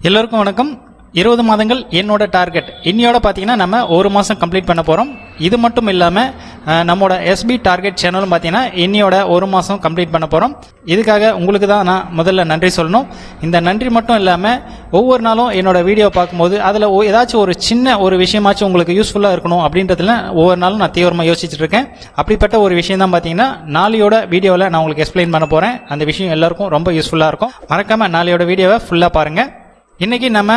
எல்லோருக்கும் வணக்கம். 20 மாதங்கள் என்னோட டார்கெட். இன்னையோட பார்த்தீங்கன்னா நம்ம ஒரு மாதம் கம்ப்ளீட் பண்ண போகிறோம். இது மட்டும் இல்லாமல் நம்மளோட SB டார்கெட் சேனலும் பார்த்தீங்கன்னா இன்னையோட ஒரு மாதம் கம்ப்ளீட் பண்ண போகிறோம். இதுக்காக உங்களுக்கு தான் நான் முதல்ல நன்றி சொல்லணும். இந்த நன்றி மட்டும் இல்லாமல் ஒவ்வொரு நாளும் என்னோட வீடியோ பார்க்கும்போது அதில் ஏதாச்சும் ஒரு சின்ன ஒரு விஷயமாச்சும் உங்களுக்கு யூஸ்ஃபுல்லாக இருக்கணும் அப்படின்றதுல ஒவ்வொரு நாளும் நான் தீவிரமாக யோசிச்சுட்டு இருக்கேன். அப்படிப்பட்ட ஒரு விஷயம் தான் பார்த்தீங்கன்னா நாளையோட வீடியோவில் நான் உங்களுக்கு எக்ஸ்பிளைன் பண்ண போகிறேன். அந்த விஷயம் எல்லாருக்கும் ரொம்ப யூஸ்ஃபுல்லாக இருக்கும். மறக்காமல் நாளையோட வீடியோவை ஃபுல்லாக பாருங்கள். இன்றைக்கி நம்ம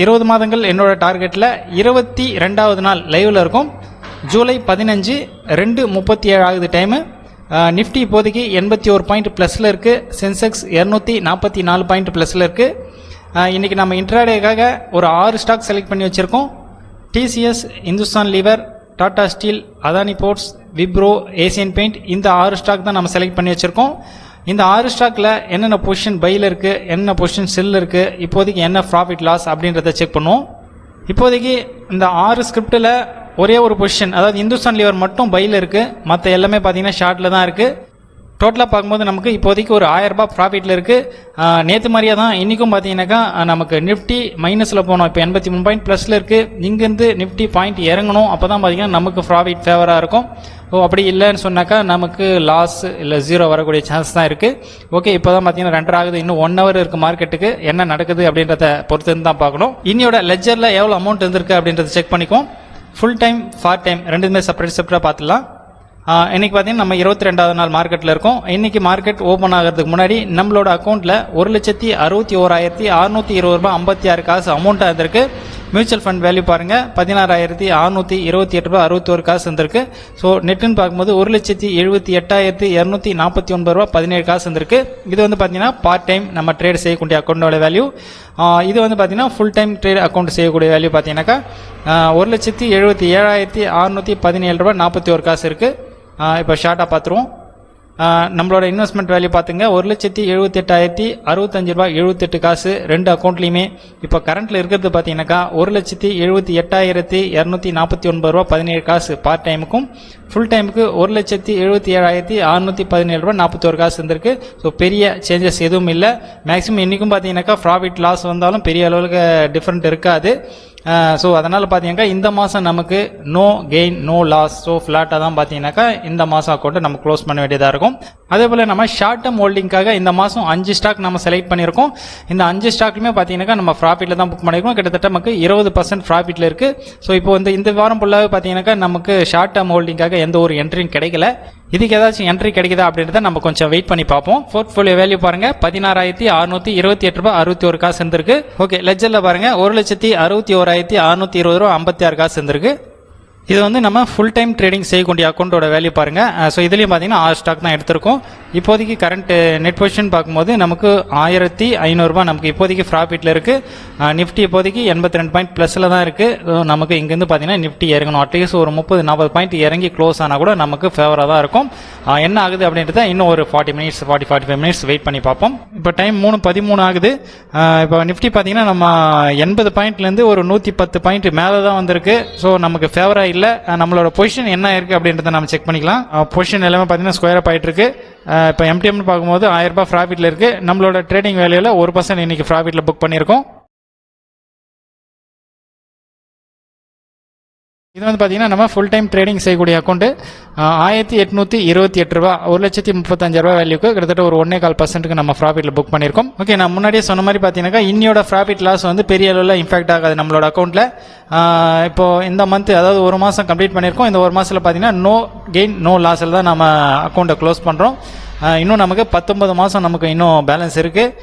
20 மாதங்கள் என்னோட டார்கெட்டில் 22வது நாள் லைவில் இருக்கும். ஜூலை 15 2:37 ஆகுது டைமு. நிஃப்டி இப்போதைக்கு 81 பாயிண்ட் ப்ளஸில் இருக்குது. சென்செக்ஸ் 244 பாயிண்ட் ப்ளஸில் இருக்குது. இன்றைக்கி நம்ம இன்ட்ராடேக்காக ஒரு 6 ஸ்டாக் செலக்ட் பண்ணி வச்சுருக்கோம். TCS, Hindustan Lever, Tata Steel, Adani Ports, Wipro, Asian Paint, இந்த 6 ஸ்டாக் தான் நம்ம செலக்ட் பண்ணி வச்சுருக்கோம். இந்த 6 ஸ்டாக்கில் என்னென்ன பொசிஷன் பையில் இருக்குது, என்னென்ன பொசிஷன் செல் இருக்குது, இப்போதைக்கு என்ன ப்ராஃபிட் லாஸ் அப்படின்றத செக் பண்ணுவோம். இப்போதைக்கு இந்த 6 ஸ்கிரிப்டில் ஒரே ஒரு பொசிஷன், அதாவது இந்துஸ்தான் லீவர் மட்டும் பையில் இருக்குது. மற்ற எல்லாமே பார்த்தீங்கன்னா ஷார்ட்டில் தான் இருக்குது. டோட்டலாக பார்க்கும்போது நமக்கு இப்போதைக்கு ஒரு 1000 ரூபாய் ப்ராஃபிட்டில் இருக்குது. நேற்று மாதிரியே தான் இன்றைக்கும் பார்த்தீங்கன்னாக்கா நமக்கு நிஃப்டி மைனஸில் போனோம். இப்போ 83 பாயிண்ட் ப்ளஸில் இருக்குது. இங்கேருந்து நிஃப்டி பாயிண்ட் இறங்கணும். அப்போ தான் பார்த்தீங்கன்னா நமக்கு ப்ராஃபிட் ஃபேவராக இருக்கும். அப்படி இல்லைன்னு சொன்னாக்கா நமக்கு லாஸ் இல்லை 0 வரக்கூடிய சான்ஸ் தான் இருக்குது. ஓகே, இப்போ தான் பார்த்தீங்கன்னா 2 ஆகுது. இன்னும் 1 ஹவர் இருக்குது. மார்க்கெட்டுக்கு என்ன நடக்குது அப்படின்றத பொறுத்து தான் பார்க்கணும். இன்னையோட லெஜரில் எவ்வளோ அமௌண்ட் இருந்திருக்கு அப்படின்றத செக் பண்ணிக்குவோம். ஃபுல் டைம், பார்ட் டைம் ரெண்டுமே செப்பரேட்டாக பார்த்துலாம். இன்றைக்கி பார்த்தீங்கன்னா நம்ம 22வது நாள் மார்க்கெட்டில் இருக்கோம். இன்றைக்கி மார்க்கெட் ஓப்பன் ஆகிறதுக்கு முன்னாடி நம்மளோட அக்கௌண்ட்டில் 1,61,620 ரூபாய் 56 காசு அமௌண்ட்டாக இருந்திருக்கு. மியூச்சுவல் ஃபண்ட் வேல்யூ பாருங்கள், 16,628 ரூபாய் 61 காசு இருந்திருக்கு. ஸோ நெட்டுன்னு பார்க்கும்போது 1,78,249 ரூபாய் 17 காசு இருந்திருக்கு. இது வந்து பார்த்தீங்கன்னா பார்ட் டைம் நம்ம ட்ரேட் செய்யக்கூடிய அக்கௌண்ட்டோட வேல்யூ. இது வந்து பார்த்தீங்கன்னா ஃபுல் டைம் ட்ரேட் அக்கௌண்ட் செய்யக்கூடிய வேல்யூ பார்த்தீங்கன்னாக்கா 1,77,617 ரூபாய் 41 காசு இருக்குது. இப்போ ஷார்ட்டாக பார்த்துருவோம். நம்மளோட இன்வெஸ்ட்மெண்ட் வேல்யூ பார்த்துங்க, 1,78,065 ரூபாய் 78 காசு ரெண்டு அக்கௌண்ட்லையுமே. இப்போ கரண்ட்டில் இருக்கிறது பார்த்தீங்கன்னாக்கா 1,78,249 ரூபாய் 17 காசு பார்ட் டைமுக்கும். ஃபுல் டைமுக்கு 1,77,617 ரூபாய் 41 காசு இருந்திருக்கு. ஸோ பெரிய சேஞ்சஸ் எதுவும் இல்லை. மேக்ஸிமம் இன்றைக்கும் பார்த்தீங்கன்னாக்கா ப்ராஃபிட் லாஸ் வந்தாலும் பெரிய அளவுக்கு டிஃப்ரெண்ட் இருக்காது. ஸோ அதனால் பார்த்தீங்கன்னாக்கா இந்த மாதம் நமக்கு no gain no loss. So ஃப்ளாட்டாக தான் பார்த்தீங்கன்னாக்கா இந்த மாதம் அக்கௌண்ட்டை நம்ம க்ளோஸ் பண்ண வேண்டியதாக இருக்கும். அதே போல் நம்ம ஷார்ட் டேர்ம் ஹோல்டிங்காக இந்த மாதம் 5 ஸ்டாக் நம்ம செலக்ட் பண்ணியிருக்கோம். இந்த 5 ஸ்டாக்லையுமே பார்த்தீங்கன்னாக்கா நம்ம ப்ராஃபிட்டில் தான் புக் பண்ணியிருக்கோம். கிட்டத்தட்ட நமக்கு 20% ப்ராஃபிட்டில் இருக்குது. ஸோ இப்போ இந்த வாரம் ஃபுல்லாகவே பார்த்தீங்கன்னாக்கா நமக்கு ஷார்ட் டேர்ம் ஹோல்டிங்காக எந்த ஒரு என்ட்ரியும் கிடைக்கல. இதுக்கு ஏதாச்சும் என்ட்ரி கிடைக்குதா அப்படின்றத நம்ம கொஞ்சம் வெயிட் பண்ணி பார்ப்போம். போர்ட்ஃபோலியோ வேல்யூ பாருங்க, 16,628 ரூபாய் 61 காசு இருந்திருக்கு. ஓகே, லெஜரில் பாருங்க, 1,61,620 ரூபாய் 56 காசு இருந்திருக்கு. இது வந்து நம்ம ஃபுல் டைம் ட்ரேடிங் செய்யக்கூடிய அக்கௌண்ட்டோட வேல்யூ பாருங்க. ஸோ இதுலேயும் பார்த்தீங்கன்னா 6 ஸ்டாக் தான் எடுத்திருக்கோம். இப்போதைக்கு கரண்ட் நெட் பொசிஷன் பார்க்கும்போது நமக்கு 1,500 ரூபாய் நமக்கு இப்போதைக்கு ப்ராஃபிட்டில் இருக்குது. நிஃப்டி இப்போதைக்கு 82 பாயிண்ட் ப்ளஸில் தான் இருக்குது. நமக்கு இங்கேருந்து பார்த்தீங்கன்னா நிஃப்டி இறங்கணும். அட்லீஸ்ட் ஒரு 30-40 பாயிண்ட் இறங்கி க்ளோஸ் ஆனால் கூட நமக்கு ஃபேவராக தான் இருக்கும். என்ன ஆகுது அப்படின்றத இன்னும் ஒரு 40-45 மினிட்ஸ் வெயிட் பண்ணி பார்ப்போம். இப்போ டைம் 3:13 ஆகுது. இப்போ நிஃப்டி பார்த்தீங்கன்னா நம்ம 80 பாயிண்ட்லேருந்து ஒரு 110 பாயிண்ட் மேலே தான் வந்திருக்கு. ஸோ நமக்கு ஃபேவராக இல்லை. நம்மளோட பொசிஷன் என்ன இருக்குது அப்படின்றத நம்ம செக் பண்ணிக்கலாம். பொசிஷன் எல்லாமே பார்த்தீங்கன்னா ஸ்கொயர் அப் ஆகிட்டு இருக்கு. இப்போ MTM பார்க்கும்போது 1000 ரூபாய் ப்ராஃபிட்டில் இருக்குது. நம்மளோட ட்ரேடிங் வேல்யூவில் 1% இன்னைக்கு ப்ராஃபிட்டில் புக் பண்ணியிருக்கோம். இது வந்து பார்த்தீங்கன்னா நம்ம ஃபுல் டைம் ட்ரேடிங் செய்யக்கூடிய அக்கௌண்ட்டு. 1,828 ரூபா 1,35,000 ரூபா வேல்யூக்கு கிட்டத்தட்ட ஒரு 1.25% நம்ம ப்ராஃபிட்டில் புக் பண்ணியிருக்கோம். ஓகே, நான் முன்னாடியே சொன்ன மாதிரி பார்த்தீங்கன்னா இன்னியோட ப்ராஃபிட் லாஸ் வந்து பெரிய அளவில் இம்பாக்ட் ஆகாது நம்மளோட அக்கௌண்ட்டில். இப்போ இந்த மந்த், அதாவது ஒரு மாதம் கம்ப்ளீட் பண்ணியிருக்கோம். இந்த ஒரு மாதத்தில் பார்த்தீங்கன்னா நோ கெயின் நோ லாஸில் தான் நம்ம அக்கௌண்ட்டை க்ளோஸ் பண்ணுறோம். இன்னும் நமக்கு 19 மாதம் நமக்கு இன்னும் பேலன்ஸ் இருக்குது.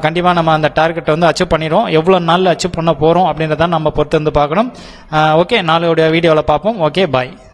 கண்டிப்பாக நம்ம அந்த டார்கெட்டை வந்து அச்சீவ் பண்ணிடுவோம். எவ்வளோ நாளில் அச்சீவ் பண்ண போகிறோம் அப்படின்றத நம்ம பொறுத்து வந்து பார்க்கணும். ஓகே, நாளையோட வீடியோவில் பார்ப்போம். ஓகே, பாய்.